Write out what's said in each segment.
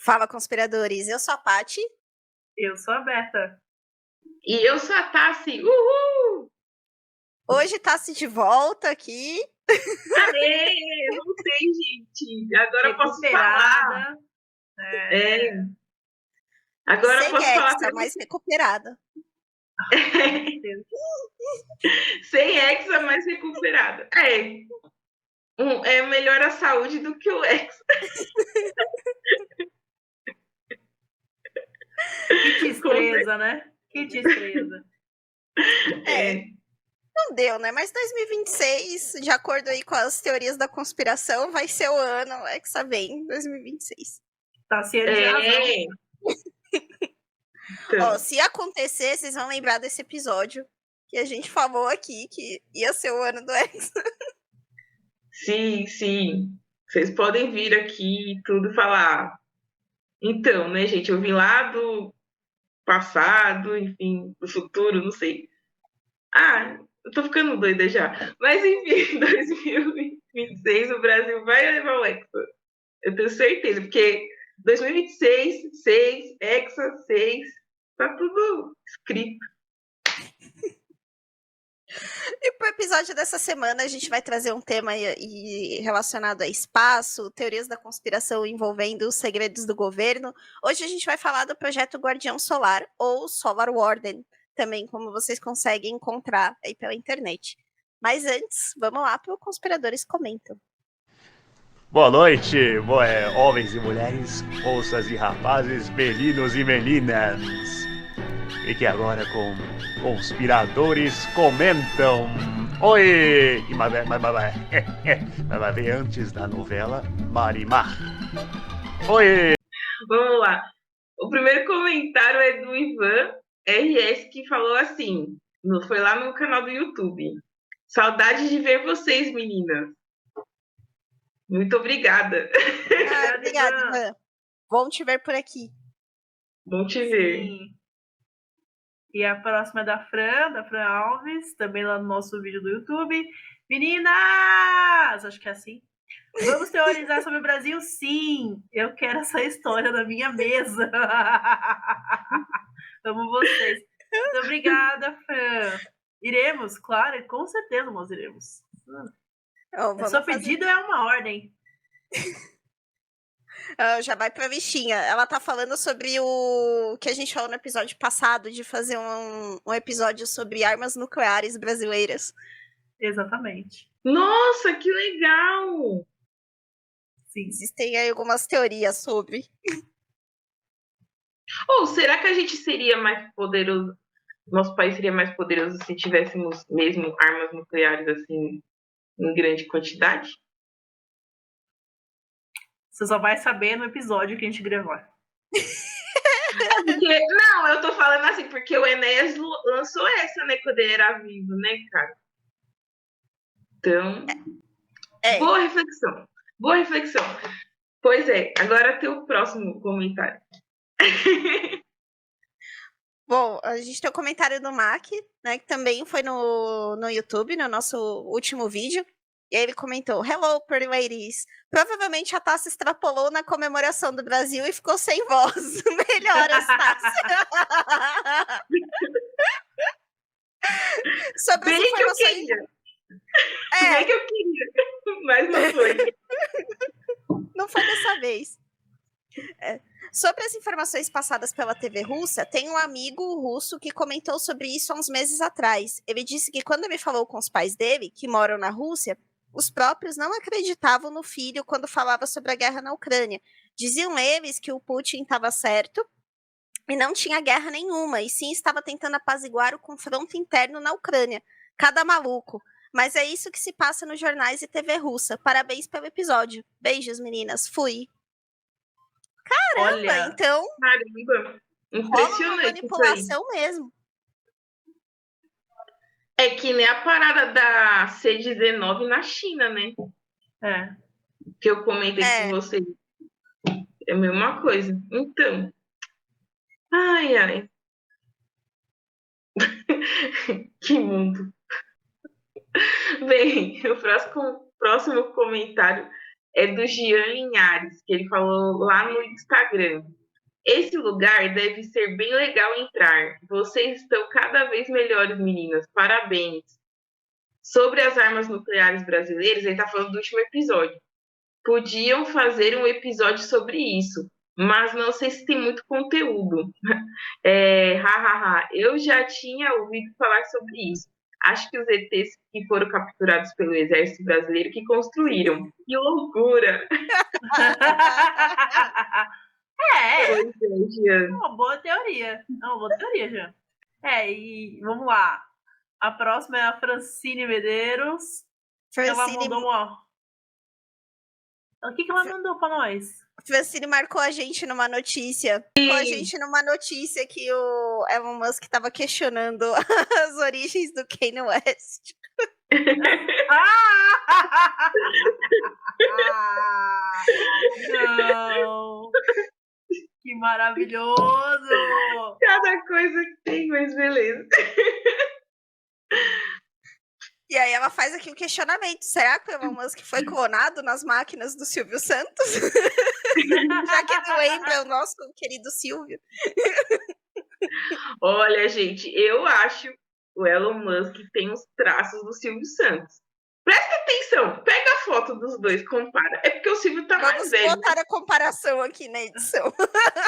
Fala, conspiradores. Eu sou a Paty. Eu sou a Berta. E eu sou a Tassi. Uhul! Hoje Tassi de volta aqui. Aê! Voltei, gente. Agora eu posso falar. Agora eu posso falar. Sem mais recuperada. Sem hexa, mais recuperada. É melhor a saúde do que o hexa. Que destreza, né? Que destreza. Não deu, né? Mas 2026, de acordo aí com as teorias da conspiração, vai ser o ano Hexa vem, 2026. Tá ciente de razão. Então. Ó, se acontecer, vocês vão lembrar desse episódio que a gente falou aqui que ia ser o ano do Hexa. Sim. Vocês podem vir aqui e tudo falar. Então, né, gente? Eu vim lá do passado, enfim, do futuro, não sei. Eu tô ficando doida já. Mas, enfim, 2026 o Brasil vai levar o Hexa. Eu tenho certeza, porque 2026, 6, Hexa, 6, tá tudo escrito. E pro episódio dessa semana, a gente vai trazer um tema relacionado a espaço, teorias da conspiração envolvendo os segredos do governo. Hoje a gente vai falar do projeto Guardião Solar, ou Solar Warden, também como vocês conseguem encontrar aí pela internet. Mas antes, vamos lá para o Conspiradores Comentam. Boa noite, homens e mulheres, moças e rapazes, meninos e meninas. Fique agora com Conspiradores Comentam. Oi! Mas vai ver antes da novela Marimar. Oi! Vamos lá. O primeiro comentário é do Ivan RS, que falou assim, foi lá no canal do YouTube. Saudade de ver vocês, meninas. Muito obrigada. Obrigada, Ivan. Bom te ver por aqui. Bom te ver. Sim. E a próxima é da Fran Alves, também lá no nosso vídeo do YouTube. Meninas! Acho que é assim. Vamos teorizar sobre o Brasil? Sim! Eu quero essa história na minha mesa. Amo vocês. Muito obrigada, Fran. Iremos, claro, com certeza nós iremos. Seu pedido é uma ordem. Já vai pra Vichinha. Ela tá falando sobre o que a gente falou no episódio passado, de fazer um episódio sobre armas nucleares brasileiras. Exatamente. Nossa, que legal! Sim. Existem aí algumas teorias sobre. Ou será que a gente seria mais poderoso? Nosso país seria mais poderoso se tivéssemos mesmo armas nucleares assim em grande quantidade? Você só vai saber no episódio que a gente gravar. Não, eu tô falando assim, porque o Enéas lançou essa, né, quando ele era vivo, né, cara? Então, Boa reflexão. Pois é, agora tem o próximo comentário. Bom, a gente tem o comentário do Mac, né, que também foi no YouTube, no nosso último vídeo. E aí ele comentou: Hello, pretty ladies. Provavelmente a Tassi extrapolou na comemoração do Brasil e ficou sem voz. Melhoras, Tassi. Sobre Bem as informações... Bem que eu queria, mas não foi. Não foi dessa vez. Sobre as informações passadas pela TV russa, tem um amigo russo que comentou sobre isso há uns meses atrás. Ele disse que quando ele falou com os pais dele, que moram na Rússia, os próprios não acreditavam no filho quando falava sobre a guerra na Ucrânia. Diziam eles que o Putin estava certo e não tinha guerra nenhuma, e sim estava tentando apaziguar o confronto interno na Ucrânia. Cada maluco. Mas é isso que se passa nos jornais e TV russa. Parabéns pelo episódio. Beijos, meninas. Fui. Caramba, olha, então... Caramba, impressionante. Rola uma manipulação mesmo. É que nem a parada da C-19 na China, né? Que eu comentei com vocês. É a mesma coisa. Então. Ai. Que mundo. Bem, o próximo comentário é do Jean Linhares, que ele falou lá no Instagram. Esse lugar deve ser bem legal entrar. Vocês estão cada vez melhores, meninas. Parabéns. Sobre as armas nucleares brasileiras, ele está falando do último episódio. Podiam fazer um episódio sobre isso, mas não sei se tem muito conteúdo. Eu já tinha ouvido falar sobre isso. Acho que os ETs que foram capturados pelo exército brasileiro que construíram. Que loucura! É Jean. uma boa teoria. É uma boa teoria, Jean. E vamos lá. A próxima é a Francine Medeiros. Ela Francine, mandou o que ela mandou pra nós? Francine marcou a gente numa notícia. Marcou a gente numa notícia que o Elon Musk estava questionando as origens do Kanye West. Não! Que maravilhoso! Cada coisa que tem, mas beleza. E aí ela faz aqui o questionamento. Será que o Elon Musk foi clonado nas máquinas do Silvio Santos? Já que não lembra o nosso querido Silvio. Olha, gente, eu acho o Elon Musk tem os traços do Silvio Santos. Presta atenção, pega a foto dos dois, compara. É porque o Silvio tá mais Vamos velho. botar a comparação aqui na edição.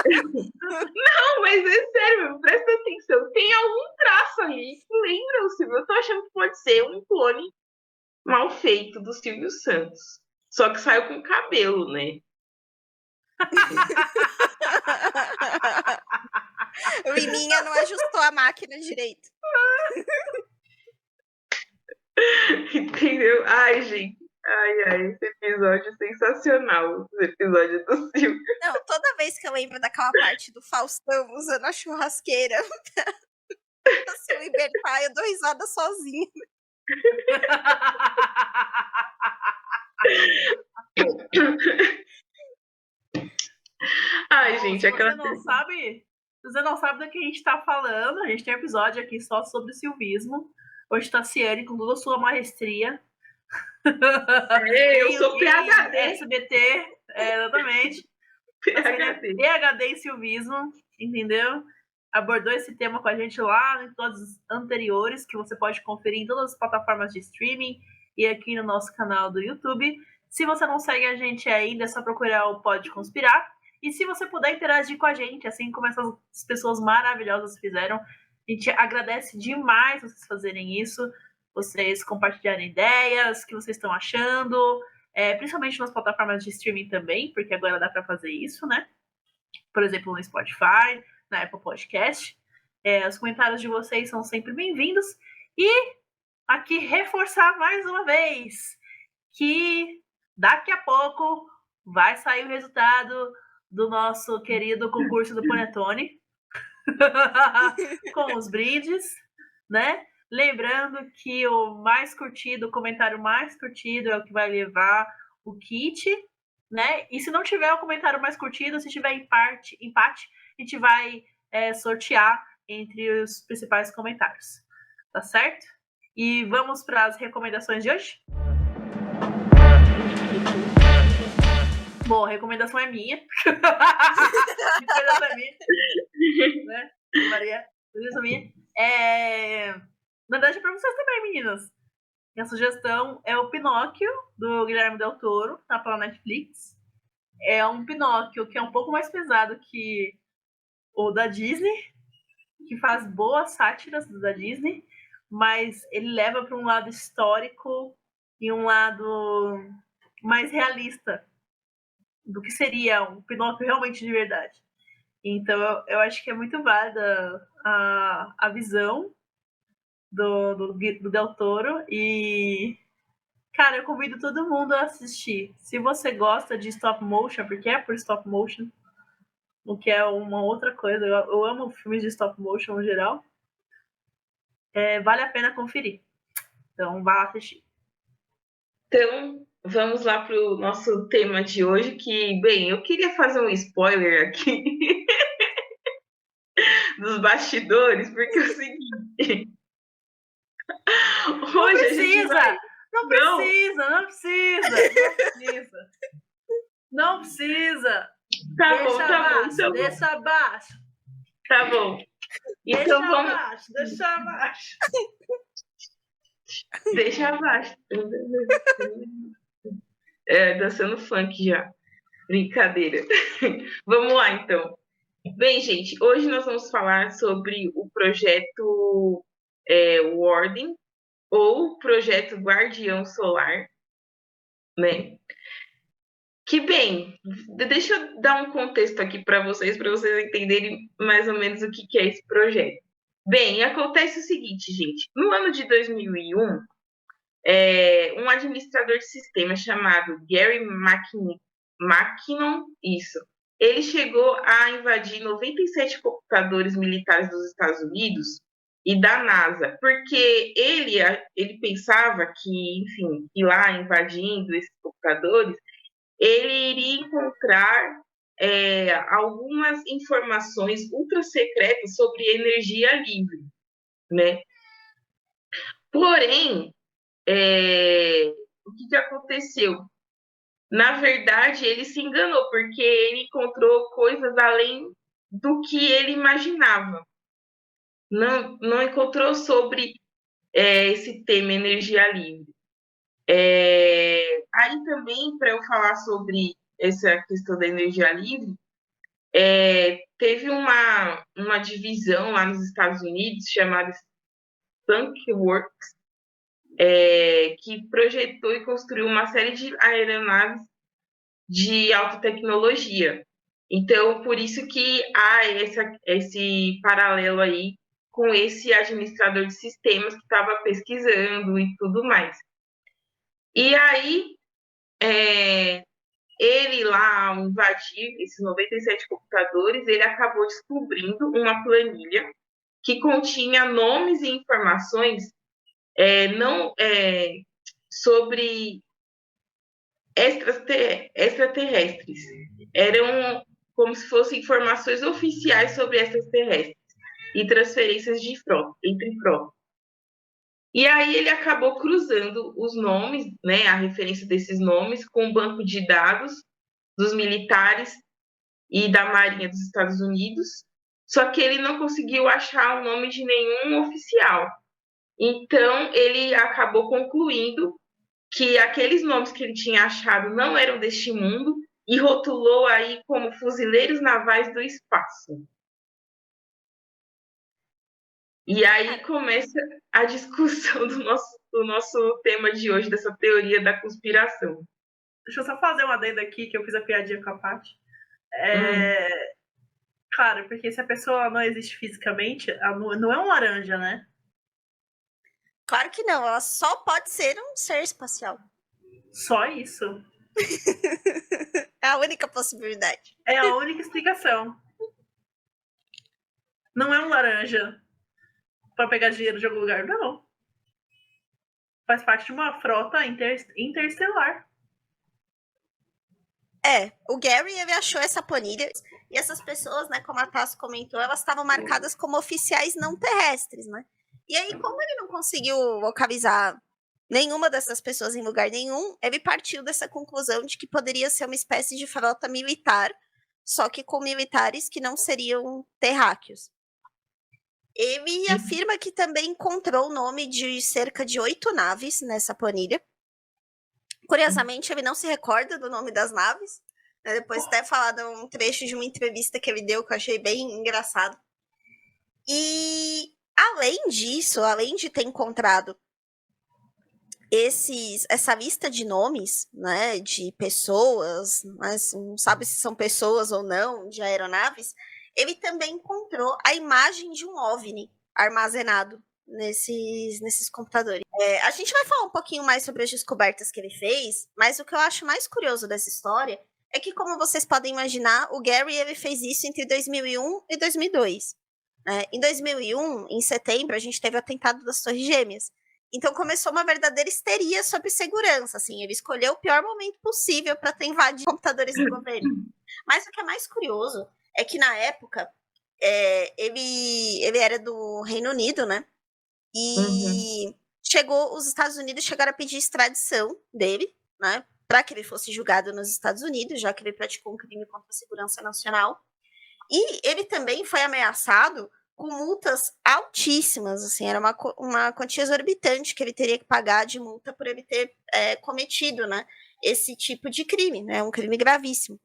Não, mas é sério, presta atenção. Tem algum traço ali que lembra o Silvio. Eu tô achando que pode ser um clone mal feito do Silvio Santos. Só que saiu com cabelo, né? O Liminha não ajustou a máquina direito. Entendeu? Ai, gente. Ai, esse episódio é sensacional. Esse episódio do Silvio. Não, toda vez que eu lembro daquela parte do Faustão usando a churrasqueira pra se libertar, eu dou risada sozinha. Ai, gente, Se você não sabe do que a gente tá falando, a gente tem um episódio aqui só sobre silvismo. Hoje tá Ciane com toda a sua maestria. Eu sou PhD. SBT, exatamente. PhD em silvismo, entendeu? Abordou esse tema com a gente lá em todos os anteriores, que você pode conferir em todas as plataformas de streaming e aqui no nosso canal do YouTube. Se você não segue a gente ainda, é só procurar o Pode Conspirar. E se você puder interagir com a gente, assim como essas pessoas maravilhosas fizeram, a gente agradece demais vocês fazerem isso, vocês compartilharem ideias, o que vocês estão achando, principalmente nas plataformas de streaming também, porque agora dá para fazer isso, né? Por exemplo, no Spotify, na Apple Podcast. Os comentários de vocês são sempre bem-vindos. E aqui reforçar mais uma vez que daqui a pouco vai sair o resultado do nosso querido concurso do Panetone com os brindes, né? Lembrando que o comentário mais curtido é o que vai levar o kit, né? E se não tiver o comentário mais curtido, se tiver empate, a gente vai sortear entre os principais comentários, tá certo? E vamos para as recomendações de hoje? Bom, a recomendação é minha. Recomendação é minha. Né? Maria, recomendação minha. Na verdade, é para vocês também, meninas. Minha sugestão é o Pinóquio, do Guilherme Del Toro, tá pela Netflix. É um Pinóquio que é um pouco mais pesado que o da Disney, que faz boas sátiras da Disney, mas ele leva para um lado histórico e um lado mais realista do que seria um Pinóquio realmente de verdade. Então eu acho que é muito válida a visão do Del Toro e, cara, eu convido todo mundo a assistir. Se você gosta de stop motion, porque é por stop motion, o que é uma outra coisa, eu amo filmes de stop motion no geral, vale a pena conferir. Então, vá lá assistir. Então, vamos lá para o nosso tema de hoje, que, bem, eu queria fazer um spoiler aqui dos bastidores, porque é o seguinte... Não precisa! Não Não. precisa, não precisa, não precisa. Não precisa. Tá Deixa bom, tá bom, abaixo, então. deixa abaixo. Tá bom. Deixa Então vamos. abaixo, deixa abaixo. Deixa abaixo. Dançando funk já. Brincadeira. Vamos lá, então. Bem, gente, hoje nós vamos falar sobre o projeto Warden, ou projeto Guardião Solar, né? Que bem, deixa eu dar um contexto aqui para vocês entenderem mais ou menos o que é esse projeto. Bem, acontece o seguinte, gente. No ano de 2001, um administrador de sistema chamado Gary McKinnon, ele chegou a invadir 97 computadores militares dos Estados Unidos e da NASA, porque ele pensava que, enfim, que lá invadindo esses computadores, ele iria encontrar algumas informações ultra secretas sobre energia livre, né? Porém, o que aconteceu? Na verdade, ele se enganou, porque ele encontrou coisas além do que ele imaginava. Não encontrou sobre esse tema energia livre. Aí também, para eu falar sobre essa questão da energia livre, teve uma divisão lá nos Estados Unidos chamada Skunkworks, que projetou e construiu uma série de aeronaves de alta tecnologia. Então, por isso que há esse paralelo aí com esse administrador de sistemas que estava pesquisando e tudo mais. E aí, ele lá, ao invadir esses 97 computadores, ele acabou descobrindo uma planilha que continha nomes e informações sobre extraterrestres. Eram como se fossem informações oficiais sobre extraterrestres e transferências entre frotas. E aí ele acabou cruzando os nomes, né, a referência desses nomes, com o banco de dados dos militares e da Marinha dos Estados Unidos, só que ele não conseguiu achar o nome de nenhum oficial. Então, ele acabou concluindo que aqueles nomes que ele tinha achado não eram deste mundo e rotulou aí como fuzileiros navais do espaço. E aí começa a discussão do nosso tema de hoje, dessa teoria da conspiração. Deixa eu só fazer uma adendo aqui, que eu fiz a piadinha com a Paty. Claro, porque se a pessoa não existe fisicamente, ela não é um laranja, né? Claro que não, ela só pode ser um ser espacial. Só isso. É a única possibilidade. É a única explicação. Não é um laranja para pegar dinheiro de algum lugar, não. Faz parte de uma frota interestelar. O Gary, ele achou essa planilha, e essas pessoas, né, como a Tassi comentou, elas estavam marcadas como oficiais não terrestres, né? E aí, como ele não conseguiu localizar nenhuma dessas pessoas em lugar nenhum, ele partiu dessa conclusão de que poderia ser uma espécie de frota militar, só que com militares que não seriam terráqueos. Ele afirma que também encontrou o nome de cerca de 8 naves nessa planilha. Curiosamente, ele não se recorda do nome das naves. Né? Depois até falar de um trecho de uma entrevista que ele deu, que eu achei bem engraçado. E, além disso, além de ter encontrado essa lista de nomes, né, de pessoas, mas não sabe se são pessoas ou não, de aeronaves, ele também encontrou a imagem de um OVNI armazenado nesses computadores. A gente vai falar um pouquinho mais sobre as descobertas que ele fez, mas o que eu acho mais curioso dessa história é que, como vocês podem imaginar, o Gary ele fez isso entre 2001 e 2002. Em 2001, em setembro, a gente teve o atentado das Torres Gêmeas. Então começou uma verdadeira histeria sobre segurança. Assim, ele escolheu o pior momento possível para ter invadido computadores do governo. Mas o que é mais curioso é que, na época, ele era do Reino Unido, né? E os Estados Unidos chegaram a pedir extradição dele, né, para que ele fosse julgado nos Estados Unidos, já que ele praticou um crime contra a segurança nacional. E ele também foi ameaçado com multas altíssimas, assim, era uma quantia exorbitante que ele teria que pagar de multa por ele ter cometido, né, esse tipo de crime, né, um crime gravíssimo.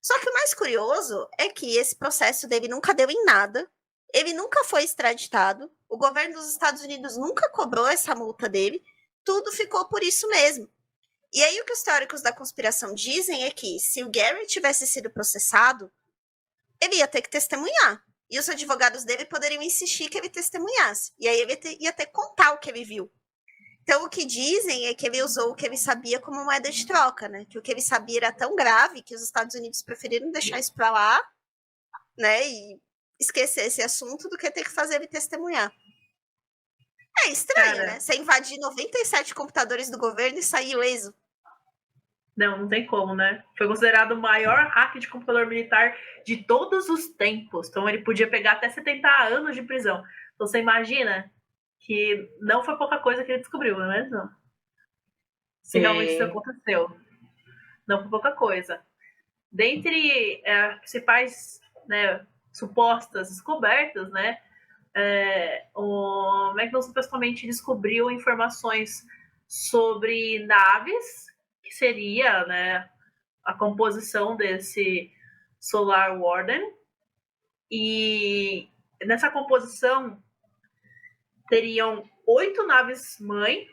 Só que o mais curioso é que esse processo dele nunca deu em nada, ele nunca foi extraditado, o governo dos Estados Unidos nunca cobrou essa multa dele, tudo ficou por isso mesmo. E aí o que os teóricos da conspiração dizem é que se o Gary tivesse sido processado, ele ia ter que testemunhar. E os advogados dele poderiam insistir que ele testemunhasse. E aí ele ia ter que contar o que ele viu. Então, o que dizem é que ele usou o que ele sabia como moeda de troca, né? Que o que ele sabia era tão grave que os Estados Unidos preferiram deixar isso para lá, né? E esquecer esse assunto do que ter que fazer ele testemunhar. É estranho, né? Você invadir 97 computadores do governo e sair ileso. Não tem como, né? Foi considerado o maior hack de computador militar de todos os tempos. Então ele podia pegar até 70 anos de prisão. Então você imagina que não foi pouca coisa que ele descobriu, não é mesmo? Se realmente isso aconteceu. Não foi pouca coisa. Dentre as principais, né, supostas descobertas, né, o Magnus supostamente descobriu informações sobre naves, que seria, né, a composição desse Solar Warden. E nessa composição teriam 8 naves-mãe,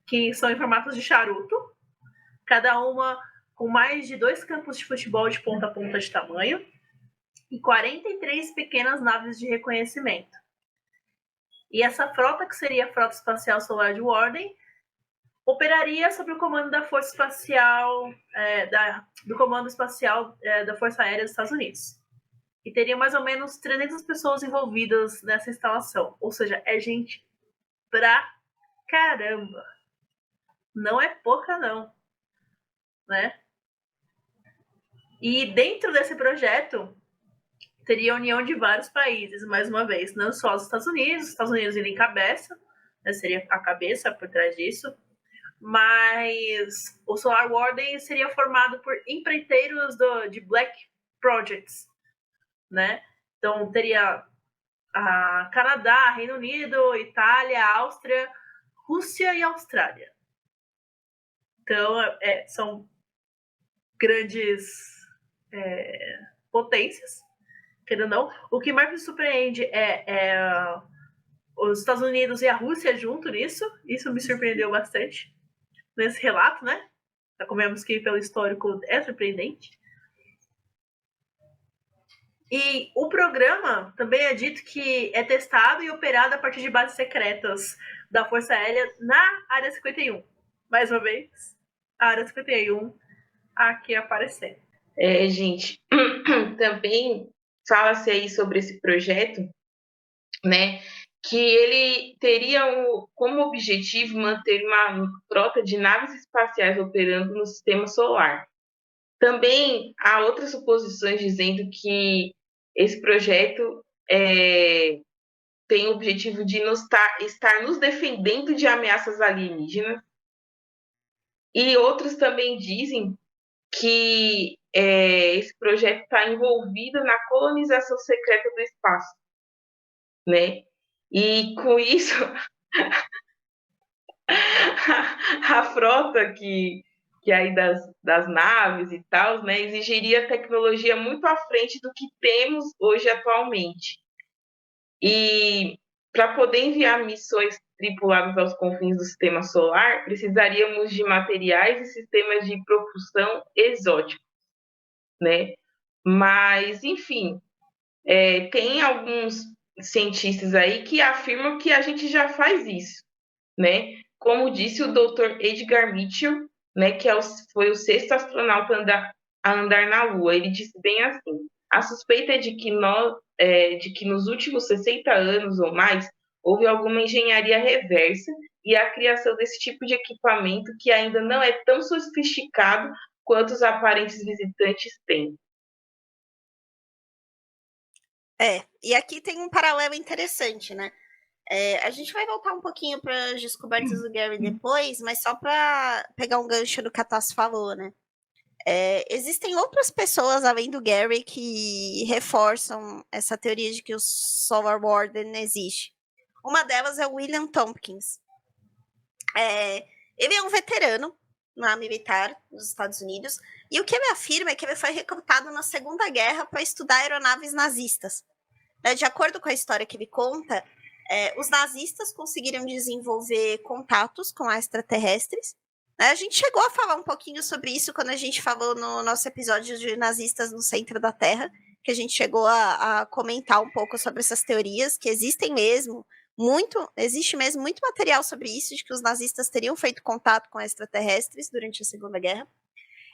que são em formatos de charuto, cada uma com mais de 2 campos de futebol de ponta a ponta de tamanho, e 43 pequenas naves de reconhecimento. E essa frota, que seria a Frota Espacial Solar de Warden, operaria sob o comando da Força Espacial, do Comando Espacial da Força Aérea dos Estados Unidos. E teria mais ou menos 300 pessoas envolvidas nessa instalação. Ou seja, é gente pra caramba. Não é pouca, não. Né? E dentro desse projeto, teria a união de vários países, mais uma vez. Não só os Estados Unidos ele encabeça, né, seria a cabeça por trás disso. Mas o Solar Warden seria formado por empreiteiros de Black Projects, né? Então teria a Canadá, Reino Unido, Itália, Áustria, Rússia e Austrália. Então são grandes potências, querendo ou não. O que mais me surpreende é os Estados Unidos e a Rússia junto nisso. Isso me surpreendeu bastante nesse relato, né? Já comemos que pelo histórico é surpreendente. E o programa também é dito que é testado e operado a partir de bases secretas da Força Aérea na Área 51. Mais uma vez, a Área 51 aqui aparecendo. Gente, também fala-se aí sobre esse projeto, né? Que ele teria como objetivo manter uma frota de naves espaciais operando no sistema solar. Também há outras suposições dizendo que esse projeto tem o objetivo de estar nos defendendo de ameaças alienígenas. E outros também dizem que esse projeto está envolvido na colonização secreta do espaço, né? E com isso, a frota que aí das naves e tal, né, exigiria tecnologia muito à frente do que temos hoje atualmente. E para poder enviar missões tripuladas aos confins do sistema solar, precisaríamos de materiais e sistemas de propulsão exóticos, né? Mas, enfim, tem alguns cientistas aí que afirmam que a gente já faz isso, né? Como disse o Dr. Edgar Mitchell, né, que foi o 6º astronauta a andar na Lua. Ele disse bem assim: a suspeita é de que nos últimos 60 anos ou mais houve alguma engenharia reversa e a criação desse tipo de equipamento que ainda não é tão sofisticado quanto os aparentes visitantes têm. E aqui tem um paralelo interessante, né? A gente vai voltar um pouquinho para as descobertas do Gary depois, mas só para pegar um gancho do que a Tassi falou, né? Existem outras pessoas além do Gary que reforçam essa teoria de que o Solar Warden existe. Uma delas é o William Tompkins. Ele é um veterano na militar dos Estados Unidos, e o que ele afirma é que ele foi recrutado na Segunda Guerra para estudar aeronaves nazistas. De acordo com a história que ele conta, os nazistas conseguiram desenvolver contatos com extraterrestres. A gente chegou a falar um pouquinho sobre isso quando a gente falou no nosso episódio de Nazistas no Centro da Terra, que a gente chegou a comentar um pouco sobre essas teorias, que existem mesmo, existe mesmo muito material sobre isso, de que os nazistas teriam feito contato com extraterrestres durante a Segunda Guerra.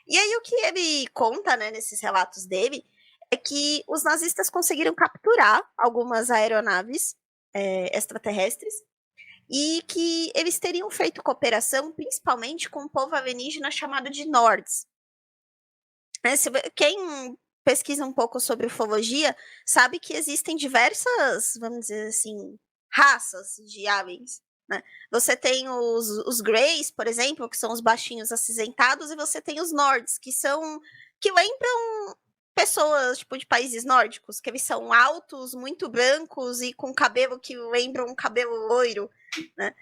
E aí o que ele conta, né, nesses relatos dele, é que os nazistas conseguiram capturar algumas aeronaves extraterrestres e que eles teriam feito cooperação principalmente com um povo alienígena chamado de Nords. Quem pesquisa um pouco sobre ufologia sabe que existem diversas, vamos dizer assim, raças de aliens. Né? Você tem os Greys, por exemplo, que são os baixinhos acinzentados, e você tem os Nords, que lembram pessoas tipo de países nórdicos, que eles são altos, muito brancos e com cabelo que lembra um cabelo loiro, né?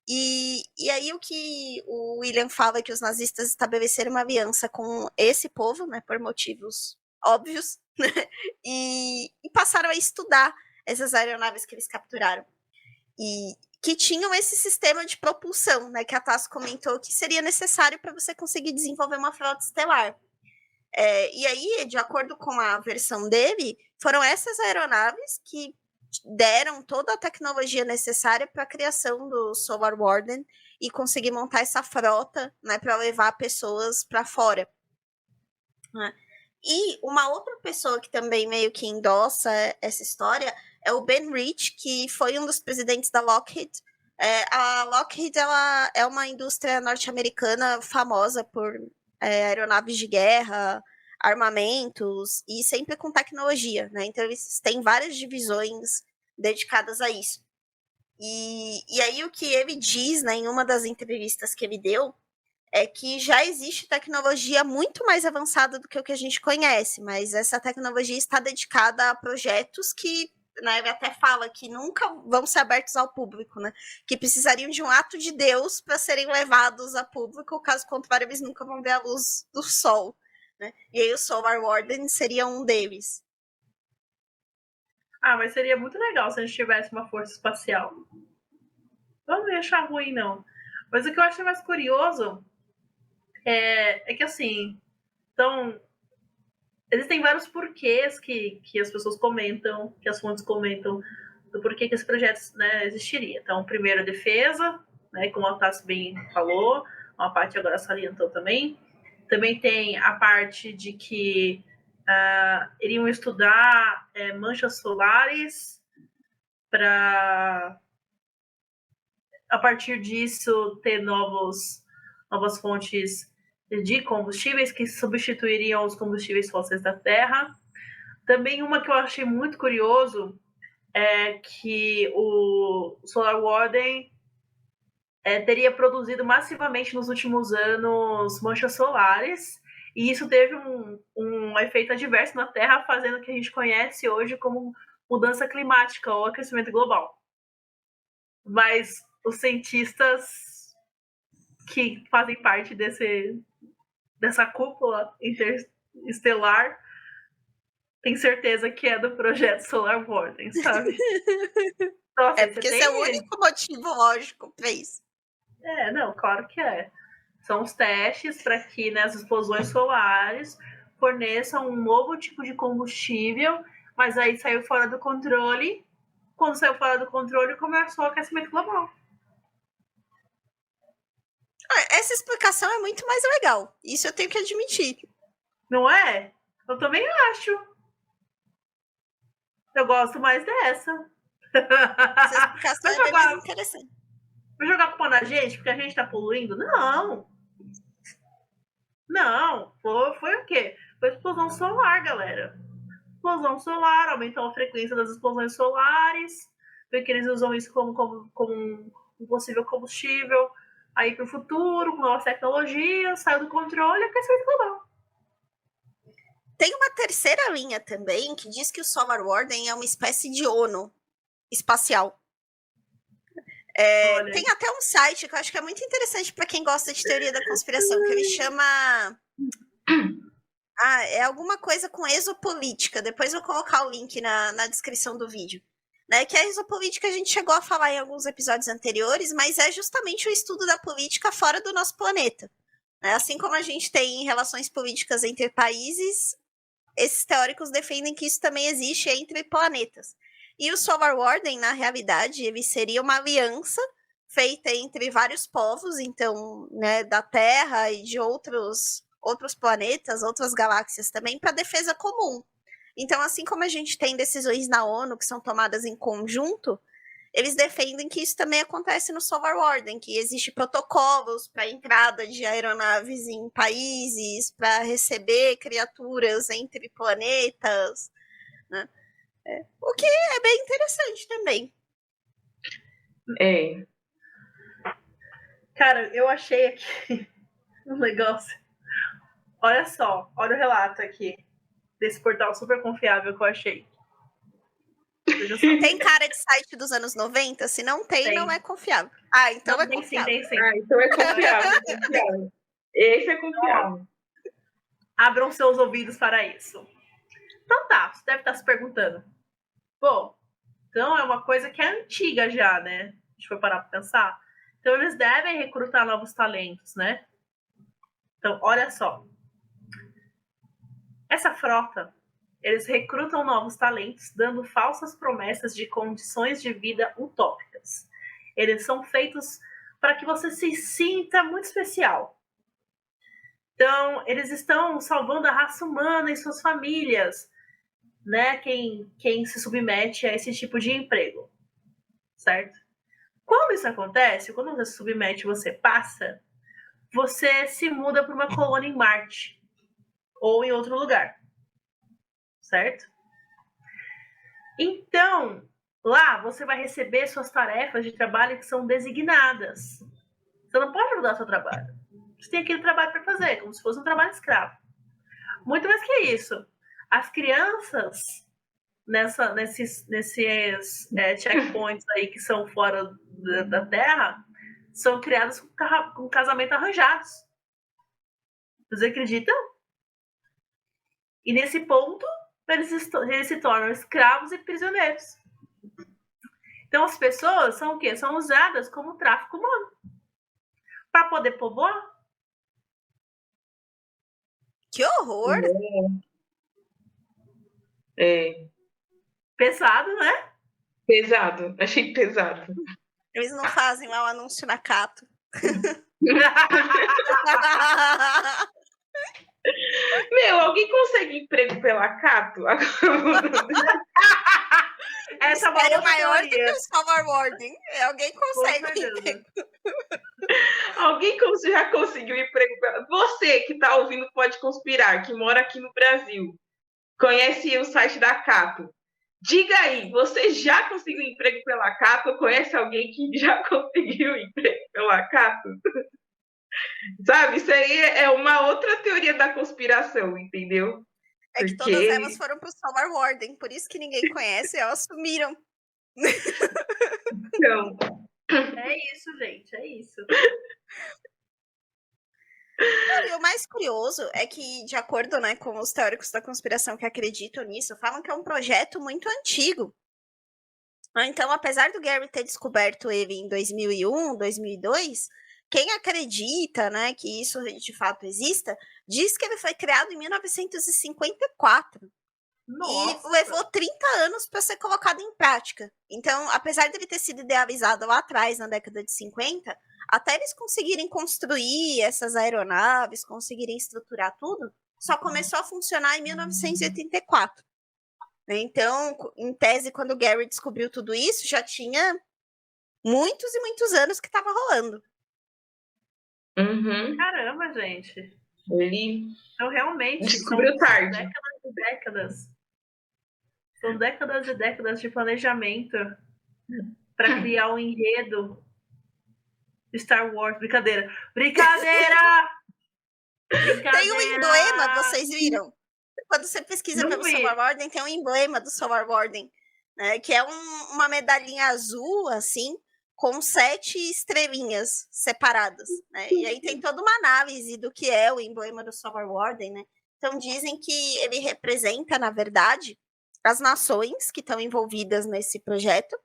E aí o que o William fala é que os nazistas estabeleceram uma aliança com esse povo, né, por motivos óbvios, né, e passaram a estudar essas aeronaves que eles capturaram. E que tinham esse sistema de propulsão, né, que a Tassi comentou que seria necessário para você conseguir desenvolver uma frota estelar. E aí, de acordo com a versão dele, foram essas aeronaves que deram toda a tecnologia necessária para a criação do Solar Warden e conseguir montar essa frota, né, para levar pessoas para fora. Né? E uma outra pessoa que também meio que endossa essa história é o Ben Rich, que foi um dos presidentes da Lockheed. A Lockheed ela é uma indústria norte-americana famosa por aeronaves de guerra, armamentos e sempre com tecnologia, né? Então eles têm várias divisões dedicadas a isso. E aí o que ele diz, né, em uma das entrevistas que ele deu, é que já existe tecnologia muito mais avançada do que o que a gente conhece, mas essa tecnologia está dedicada a projetos que, né, ele até fala que nunca vão ser abertos ao público, né? Que precisariam de um ato de Deus para serem levados a público, caso contrário eles nunca vão ver a luz do sol. Né? E aí o Solar Warden seria um deles. Mas seria muito legal se a gente tivesse uma força espacial. Não ia achar ruim, não. Mas o que eu acho mais curioso é que, assim, então, existem vários porquês que as pessoas comentam, que as fontes comentam, do porquê que esse projeto, né, existiria. Então, primeiro, a defesa, né, como a Tassi bem falou, uma parte agora salientou também. Também tem a parte de que iriam estudar manchas solares para, a partir disso, ter novas fontes de combustíveis que substituiriam os combustíveis fósseis da Terra. Também uma que eu achei muito curioso é que o Solar Warden teria produzido massivamente nos últimos anos manchas solares, e isso teve um efeito adverso na Terra, fazendo o que a gente conhece hoje como mudança climática ou aquecimento global. Mas os cientistas que fazem parte dessa cúpula interestelar têm certeza que é do projeto Solar Warden, sabe? Nossa, porque esse é o único motivo lógico para isso. Não, claro que é. São os testes para que, né, as explosões solares forneçam um novo tipo de combustível, mas aí saiu fora do controle. Quando saiu fora do controle, começou o aquecimento global. Essa explicação é muito mais legal. Isso eu tenho que admitir. Não é? Eu também acho. Eu gosto mais dessa. Essa explicação é bem mais interessante. Vai jogar culpa na gente porque a gente tá poluindo? Não. Foi o quê? Foi explosão solar, galera. Explosão solar, aumentou a frequência das explosões solares. vê que eles usam isso como um possível combustível aí para o futuro, com novas tecnologias, saiu do controle, é aquecimento global. Tem uma terceira linha também que diz que o Solar Warden é uma espécie de ONU espacial. Tem até um site que eu acho que é muito interessante para quem gosta de teoria da conspiração, que ele chama... é alguma coisa com exopolítica. Depois eu vou colocar o link na descrição do vídeo. Né, que a exopolítica a gente chegou a falar em alguns episódios anteriores, mas é justamente o estudo da política fora do nosso planeta. Assim como a gente tem relações políticas entre países, esses teóricos defendem que isso também existe entre planetas. E o Solar Warden, na realidade, ele seria uma aliança feita entre vários povos, então, né, da Terra e de outros planetas, outras galáxias também, para defesa comum. Então, assim como a gente tem decisões na ONU que são tomadas em conjunto, eles defendem que isso também acontece no Solar Warden, que existe protocolos para entrada de aeronaves em países, para receber criaturas entre planetas, né? O que é bem interessante também. Cara, eu achei aqui um negócio. Olha só, olha o relato aqui desse portal super confiável que eu achei. Tem cara de site dos anos 90? Se não tem, não é confiável. Então é confiável. Tem sim. Então é confiável. Esse é confiável. Abram seus ouvidos para isso. Então tá, você deve estar se perguntando. Bom, então é uma coisa que é antiga já, né? A gente foi parar para pensar. Então eles devem recrutar novos talentos, né? Então, olha só. Essa frota, eles recrutam novos talentos, dando falsas promessas de condições de vida utópicas. Eles são feitos para que você se sinta muito especial. Então, eles estão salvando a raça humana e suas famílias, né? Quem se submete a esse tipo de emprego, certo? Quando isso acontece, quando você se submete, você passa, você se muda para uma colônia em Marte ou em outro lugar, certo? Então, lá você vai receber suas tarefas de trabalho que são designadas. Você não pode mudar seu trabalho. Você tem aquele trabalho para fazer, como se fosse um trabalho escravo. Muito mais que isso. As crianças nesses checkpoints aí que são fora da Terra são criadas com casamento arranjados. Vocês acreditam? E nesse ponto, eles se tornam escravos e prisioneiros. Então, as pessoas são o quê? São usadas como tráfico humano. Para poder povoar. Que horror! Pesado, né? Pesado. Achei pesado. Eles não fazem lá o anúncio na Cato. Meu, alguém consegue emprego pela Cato? Essa é maior do que o Solar Warden. Alguém consegue emprego. Alguém já conseguiu emprego pela... Você que está ouvindo Pode Conspirar, que mora aqui no Brasil, conhece o site da Cato. Diga aí, você já conseguiu emprego pela Cato ou conhece alguém que já conseguiu emprego pela Cato? Sabe, isso aí é uma outra teoria da conspiração, entendeu? É que todas elas foram pro Solar Warden, por isso que ninguém conhece, elas sumiram. Então... É isso, gente, é isso. E o mais curioso é que, de acordo, né, com os teóricos da conspiração que acreditam nisso, falam que é um projeto muito antigo. Então, apesar do Gary ter descoberto ele em 2001, 2002, quem acredita, né, que isso de fato exista, diz que ele foi criado em 1954. Nossa. E levou 30 anos para ser colocado em prática. Então, apesar dele ter sido idealizado lá atrás, na década de 50, até eles conseguirem construir essas aeronaves, conseguirem estruturar tudo, só começou a funcionar em 1984. Então, em tese, quando o Gary descobriu tudo isso, já tinha muitos e muitos anos que estava rolando. Caramba, gente. Ele então, realmente, descobriu tarde. Décadas e décadas. São décadas e décadas de planejamento. para criar um enredo de Star Wars. Brincadeira! Brincadeira! Tem um emblema, vocês viram? Quando você pesquisa Não pelo vi. Solar Warden, tem um emblema do Solar Warden, né? Que é uma medalhinha azul, assim, com 7 estrelinhas separadas, né? E aí tem toda uma análise do que é o emblema do Solar Warden, né? Então dizem que ele representa, na verdade, as nações que estão envolvidas nesse projeto.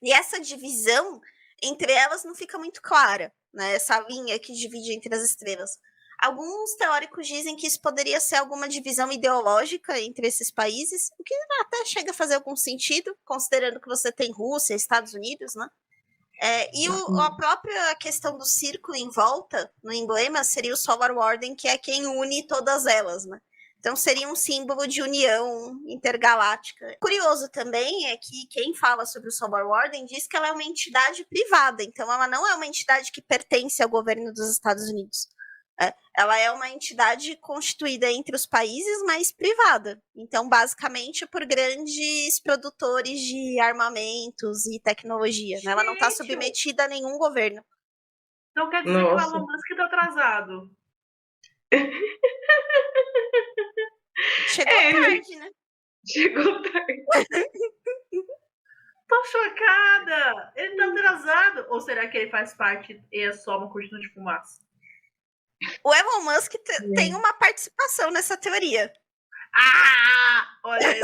E essa divisão entre elas não fica muito clara, né? Essa linha que divide entre as estrelas. Alguns teóricos dizem que isso poderia ser alguma divisão ideológica entre esses países, o que até chega a fazer algum sentido, considerando que você tem Rússia, Estados Unidos, né? E a própria questão do círculo em volta, no emblema, seria o Solar Warden, que é quem une todas elas, né? Então seria um símbolo de união intergaláctica. Curioso também é que quem fala sobre o Solar Warden diz que ela é uma entidade privada, então ela não é uma entidade que pertence ao governo dos Estados Unidos. Ela é uma entidade constituída entre os países, mas privada. Então, basicamente, por grandes produtores de armamentos e tecnologia. Né? Ela não está submetida a nenhum governo. Então quer dizer que o Elon Musk está atrasado. Chegou tarde, né? Chegou tarde. Tô chocada! Ele tá atrasado? Ou será que ele faz parte e é só uma cortina de fumaça? O Elon Musk tem uma participação nessa teoria. Olha aí.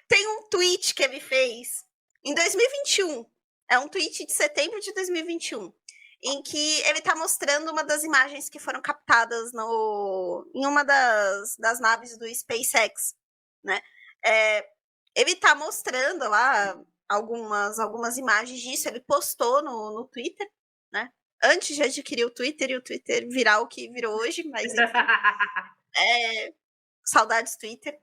Tem um tweet que ele fez em 2021. É um tweet de setembro de 2021. Em que ele está mostrando uma das imagens que foram captadas em uma das naves do SpaceX. Né? Ele está mostrando lá algumas imagens disso. Ele postou no Twitter, né? Antes de adquirir o Twitter e o Twitter virar o que virou hoje, mas enfim, saudades Twitter.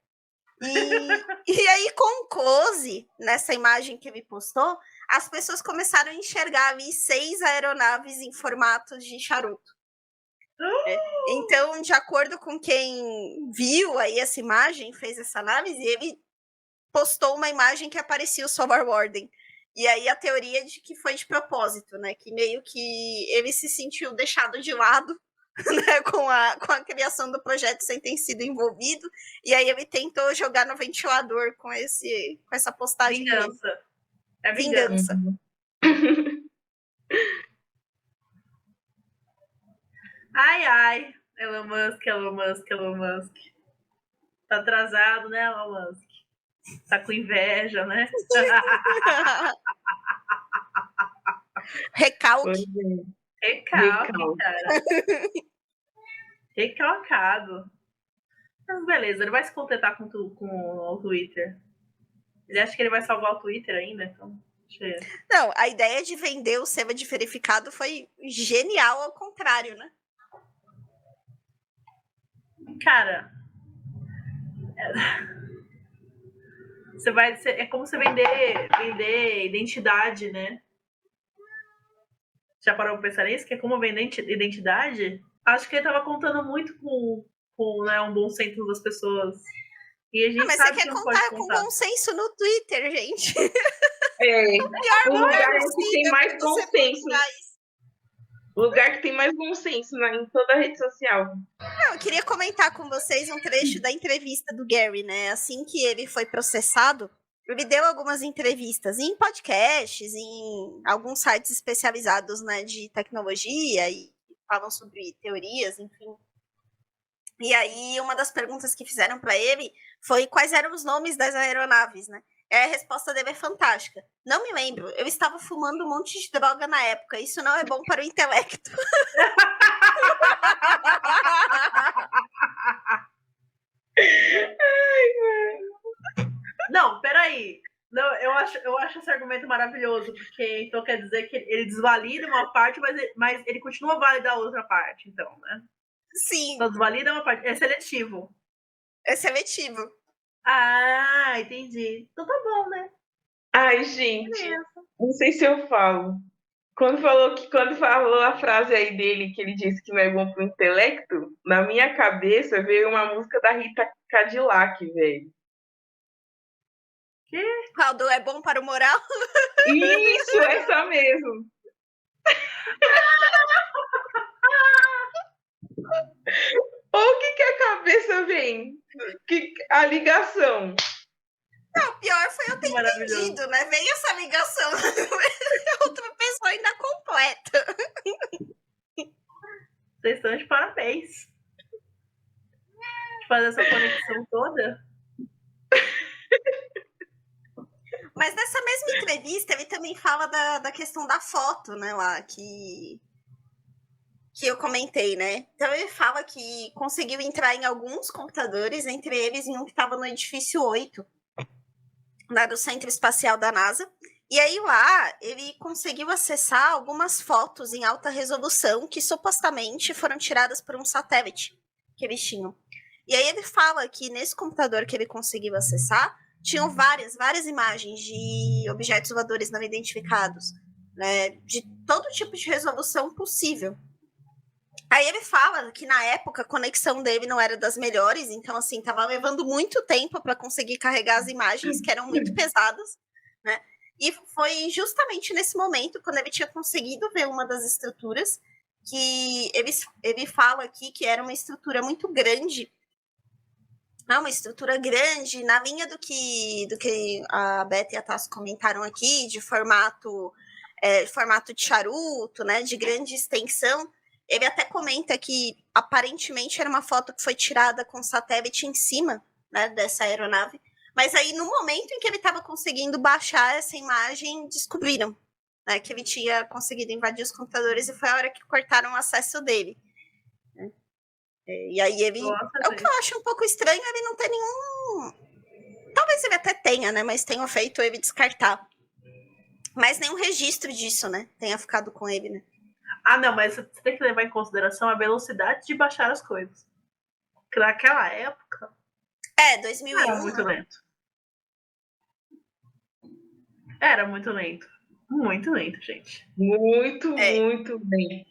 E aí, com o close, nessa imagem que ele postou, as pessoas começaram a enxergar ali 6 aeronaves em formato de charuto. Então, de acordo com quem viu aí essa imagem, fez essa análise, ele postou uma imagem que aparecia o Solar Warden. E aí a teoria de que foi de propósito, né? Que meio que ele se sentiu deixado de lado, né? com a criação do projeto sem ter sido envolvido. E aí ele tentou jogar no ventilador com essa postagem. Vingança. Dele. É vingança. Ai. Elon Musk. Tá atrasado, né, Elon Musk? Tá com inveja, né? Recalque, cara. Recalcado. Mas beleza, ele vai se contentar com o Twitter. Ele acha que ele vai salvar o Twitter ainda, então... Não, a ideia de vender o selo de verificado foi genial ao contrário, né? Cara... É como você vender identidade, né? Já parou pra pensar nisso? Que é como vender identidade? Acho que ele tava contando muito com né, um bom senso das pessoas. E a gente mas sabe você quer contar com bom senso no Twitter, gente? O lugar que tem mais bom senso. O lugar que tem mais bom senso em toda a rede social. Não, eu queria comentar com vocês um trecho da entrevista do Gary, né? Assim que ele foi processado, ele deu algumas entrevistas em podcasts, em alguns sites especializados, né, de tecnologia e falam sobre teorias, enfim. E aí, uma das perguntas que fizeram para ele foi quais eram os nomes das aeronaves, né? A resposta dele é fantástica. Não me lembro, eu estava fumando um monte de droga na época. Isso não é bom para o intelecto. Não, peraí. Não, eu acho esse argumento maravilhoso, porque então quer dizer que ele desvalida uma parte, mas ele continua a validar a outra parte, então, né? Sim. Então desvalida uma parte. É seletivo. É seletivo. Ah, entendi. Então tá bom, né? Ai, gente, não sei se eu falo. Quando falou a frase aí dele, que ele disse que não é bom pro intelecto, na minha cabeça veio uma música da Rita Cadillac, velho. Qual do é bom para o moral? Isso, essa mesmo. Ou que a cabeça vem? A ligação. Não, o pior foi eu ter Maravilhoso. entendido, né? Veio essa ligação. Outra pessoa ainda completa. Vocês estão de parabéns. De fazer essa conexão toda. Mas nessa mesma entrevista, ele também fala da questão da foto, né, lá, que eu comentei, né? Então ele fala que conseguiu entrar em alguns computadores, entre eles em um que estava no edifício 8, lá do Centro Espacial da NASA. E aí lá ele conseguiu acessar algumas fotos em alta resolução que supostamente foram tiradas por um satélite que eles tinham. E aí ele fala que nesse computador que ele conseguiu acessar, tinham várias imagens de objetos voadores não identificados, né? De todo tipo de resolução possível. Aí ele fala que na época a conexão dele não era das melhores, então assim, tava levando muito tempo para conseguir carregar as imagens, que eram muito pesadas, né? E foi justamente nesse momento, quando ele tinha conseguido ver uma das estruturas, que ele fala aqui que era uma estrutura muito grande, uma estrutura grande, na linha do que a Beth e a Tassi comentaram aqui, de formato de charuto, né, de grande extensão. Ele até comenta que aparentemente era uma foto que foi tirada com satélite em cima, né, dessa aeronave, mas aí no momento em que ele estava conseguindo baixar essa imagem, descobriram, né, que ele tinha conseguido invadir os computadores e foi a hora que cortaram o acesso dele. Né? E aí ele... Nossa, o que eu acho um pouco estranho, ele não ter nenhum... Talvez ele até tenha, né, mas tenha feito ele descartar. Mas nenhum registro disso, né, tenha ficado com ele, né. Ah, não, mas você tem que levar em consideração a velocidade de baixar as coisas. Porque naquela época... 2001. Era muito lento. Era muito lento. Muito lento, gente. Muito bem.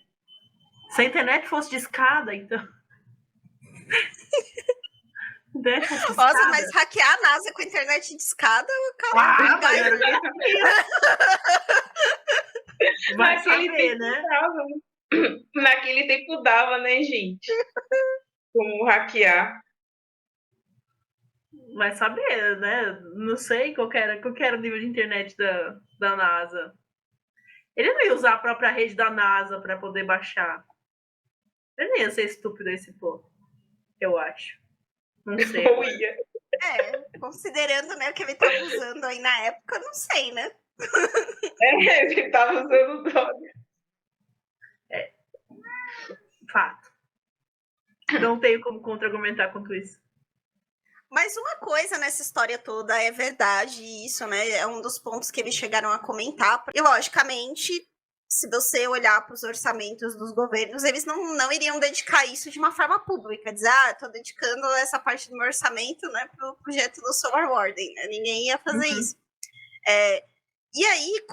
Se a internet fosse de escada, então... Nossa, mas hackear a NASA com a internet de escada, claro, vai saber, né? Naquele tempo dava, né, gente? Como hackear. Vai saber, né? Não sei qual era o nível de internet da NASA. Ele não ia usar a própria rede da NASA para poder baixar. Ele não ia ser estúpido esse povo, eu acho. Não sei. Ou ia. Considerando, né, o que ele estava usando aí na época, não sei, né? Ele estava usando droga. Fato. Não tenho como contra-argumentar quanto isso. Mas uma coisa nessa história toda é verdade, isso, né? É um dos pontos que eles chegaram a comentar. E, logicamente, se você olhar para os orçamentos dos governos, eles não iriam dedicar isso de uma forma pública. Dizer, estou dedicando essa parte do meu orçamento, né, para o projeto do Solar Warden. Né? Ninguém ia fazer isso. E aí,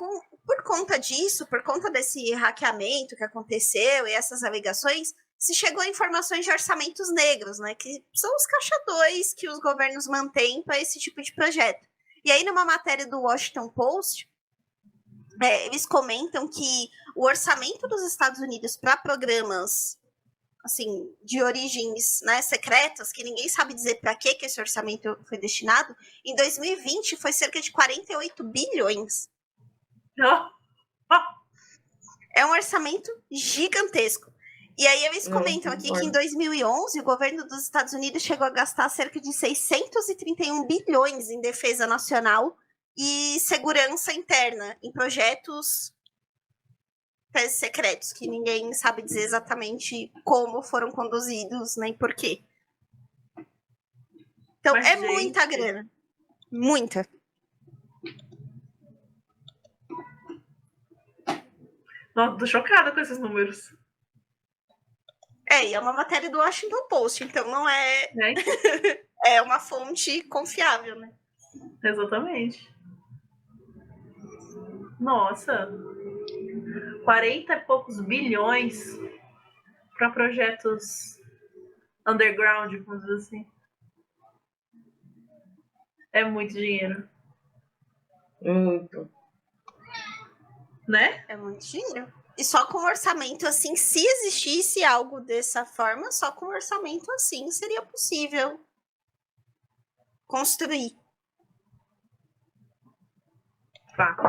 por conta disso, por conta desse hackeamento que aconteceu e essas alegações, se chegou a informações de orçamentos negros, né, que são os caixa 2 que os governos mantêm para esse tipo de projeto. E aí, numa matéria do Washington Post, eles comentam que o orçamento dos Estados Unidos para programas assim, de origens, né, secretas, que ninguém sabe dizer para que esse orçamento foi destinado, em 2020 foi cerca de 48 bilhões. É um orçamento gigantesco. E aí eles comentam aqui que em 2011 o governo dos Estados Unidos chegou a gastar cerca de 631 bilhões em defesa nacional e segurança interna, em projetos secretos, que ninguém sabe dizer exatamente como foram conduzidos, nem por quê. Então, mas, gente, muita grana. Muita. Nossa, tô chocada com esses números. E é uma matéria do Washington Post, então não é... É uma fonte confiável, né? Exatamente. Nossa. 40 e poucos bilhões para projetos underground, vamos dizer assim. É muito dinheiro. Muito. Né? É muito dinheiro. E só com orçamento assim, se existisse algo dessa forma, só com orçamento assim seria possível construir. Fato.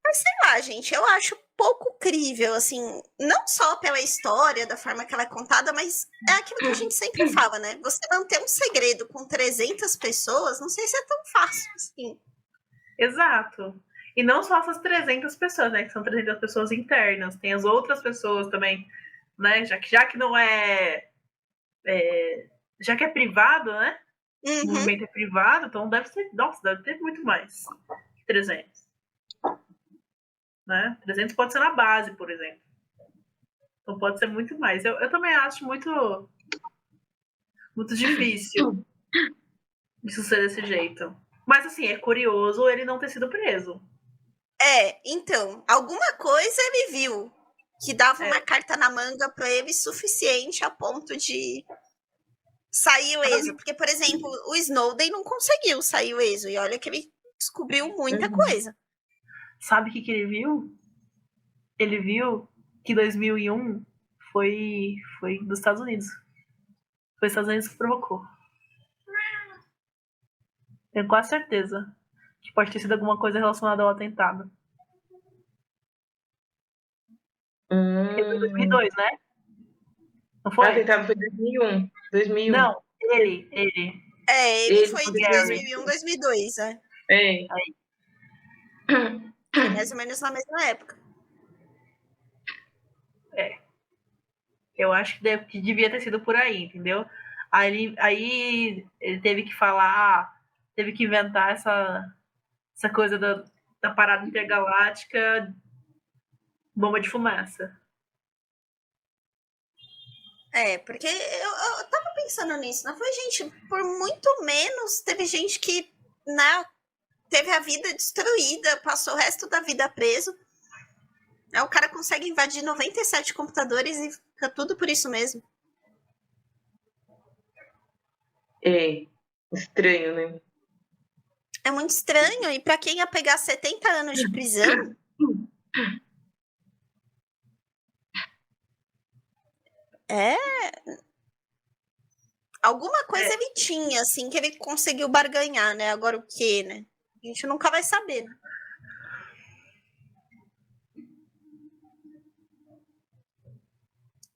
Mas sei lá, gente, eu acho pouco crível, assim, não só pela história, da forma que ela é contada, mas é aquilo que a gente sempre fala, né? Você manter um segredo com 300 pessoas, não sei se é tão fácil assim. Exato. E não só essas 300 pessoas, né? Que são 300 pessoas internas. Tem as outras pessoas também, né? Já que não já que é privado, né? O Uhum. movimento é privado, então deve ser... Nossa, deve ter muito mais que 300. Né? 300 pode ser na base, por exemplo. Então pode ser muito mais. Eu também acho muito difícil isso ser desse jeito. Mas, assim, é curioso ele não ter sido preso. Então, alguma coisa ele viu que dava uma carta na manga para ele suficiente a ponto de sair o êxodo. Porque, por exemplo, o Snowden não conseguiu sair o êxodo. E olha que ele descobriu muita coisa. Sabe o que ele viu? Ele viu que 2001 foi dos Estados Unidos. Foi os Estados Unidos que provocou. Tenho quase certeza que pode ter sido alguma coisa relacionada ao atentado. Porque foi 2002, né? Não O foi? atentado foi 2001. 2001. Não, ele. Ele foi foi entre Gary. 2001 e 2002, né? É. Foi mais ou menos na mesma época. Eu acho que devia ter sido por aí, entendeu? Aí ele teve que falar, teve que inventar essa coisa da parada intergaláctica, bomba de fumaça. Porque eu tava pensando nisso, não foi, gente? Por muito menos, teve gente que, né, teve a vida destruída, passou o resto da vida preso. O cara consegue invadir 97 computadores e fica tudo por isso mesmo. É. Estranho, né? É muito estranho. E pra quem ia pegar 70 anos de prisão... Alguma coisa ele tinha, assim, que ele conseguiu barganhar, né? Agora o quê, né? A gente nunca vai saber, né?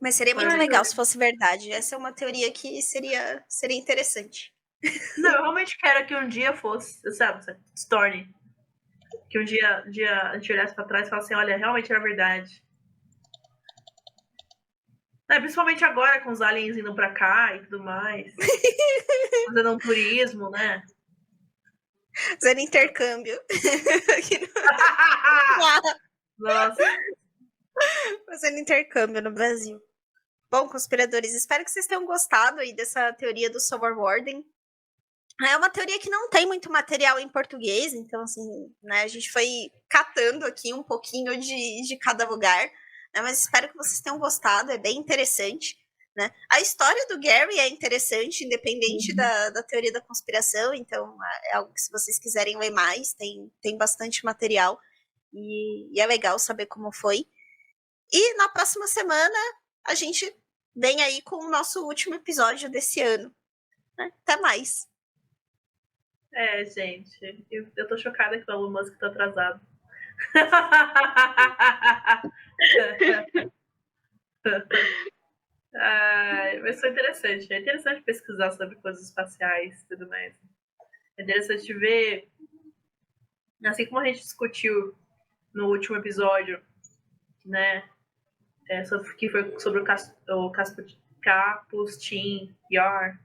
Mas seria muito legal se fosse verdade. Essa é uma teoria que seria interessante. Não, eu realmente quero que um dia fosse, sabe, se torne. Que um dia a gente olhasse pra trás e falasse assim, olha, realmente era verdade. Principalmente agora com os aliens indo pra cá e tudo mais. Fazendo um turismo, né? Fazendo intercâmbio. Nossa. Fazendo intercâmbio no Brasil. Bom, conspiradores, espero que vocês tenham gostado aí dessa teoria do Solar Warden. É uma teoria que não tem muito material em português, então, assim, né, a gente foi catando aqui um pouquinho de cada lugar, né, mas espero que vocês tenham gostado, é bem interessante, né. A história do Gary é interessante, independente da teoria da conspiração, então é algo que, se vocês quiserem ler mais, tem bastante material, e é legal saber como foi. E na próxima semana, a gente vem aí com o nosso último episódio desse ano, né. Até mais! Gente, eu tô chocada que o Elon Musk tá atrasado. Mas foi interessante. É interessante pesquisar sobre coisas espaciais e tudo mais. É interessante ver, assim como a gente discutiu no último episódio, né? Que foi sobre o Kapustin Yar,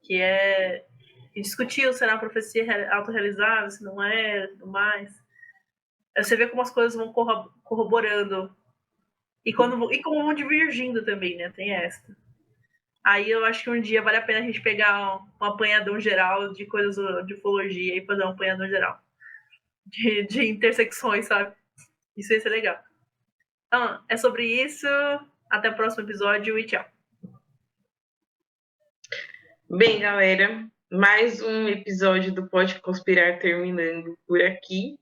que é... A gente discutiu se era uma profecia autorrealizável, se não é, tudo mais. Você vê como as coisas vão corroborando. E como vão divergindo também, né? Tem essa. Aí eu acho que um dia vale a pena a gente pegar um apanhadão geral de coisas de ufologia e fazer um apanhadão geral. De intersecções, sabe? Isso ia ser legal. Então, é sobre isso. Até o próximo episódio e tchau. Bem, galera, mais um episódio do Pode Conspirar terminando por aqui.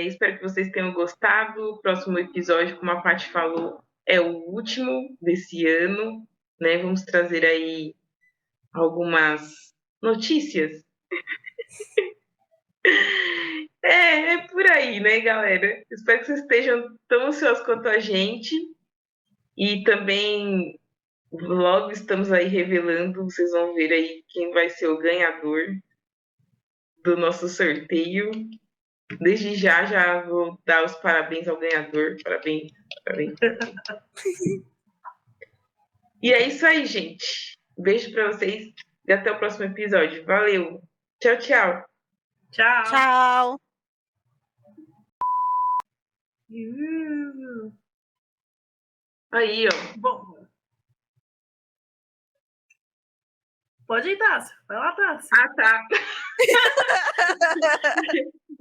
Espero que vocês tenham gostado. O próximo episódio, como a Paty falou, é o último desse ano, né? Vamos trazer aí algumas notícias. É por aí, né, galera? Espero que vocês estejam tão ansiosos quanto a gente. E também, logo estamos aí revelando, vocês vão ver aí quem vai ser o ganhador do nosso sorteio. Desde já vou dar os parabéns ao ganhador. Parabéns. E é isso aí, gente. Beijo pra vocês e até o próximo episódio. Valeu. Tchau, tchau. Tchau. Tchau. Aí, ó. Bom. Pode ir, Tássio. Vai lá, Tássio. Ah, tá.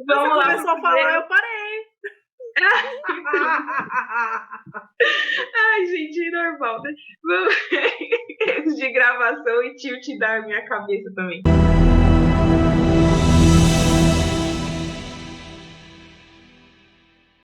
Vamos Você lá. começou a falar, eu parei. Ai, gente, normal, né? Erros de gravação e tilt da minha cabeça também.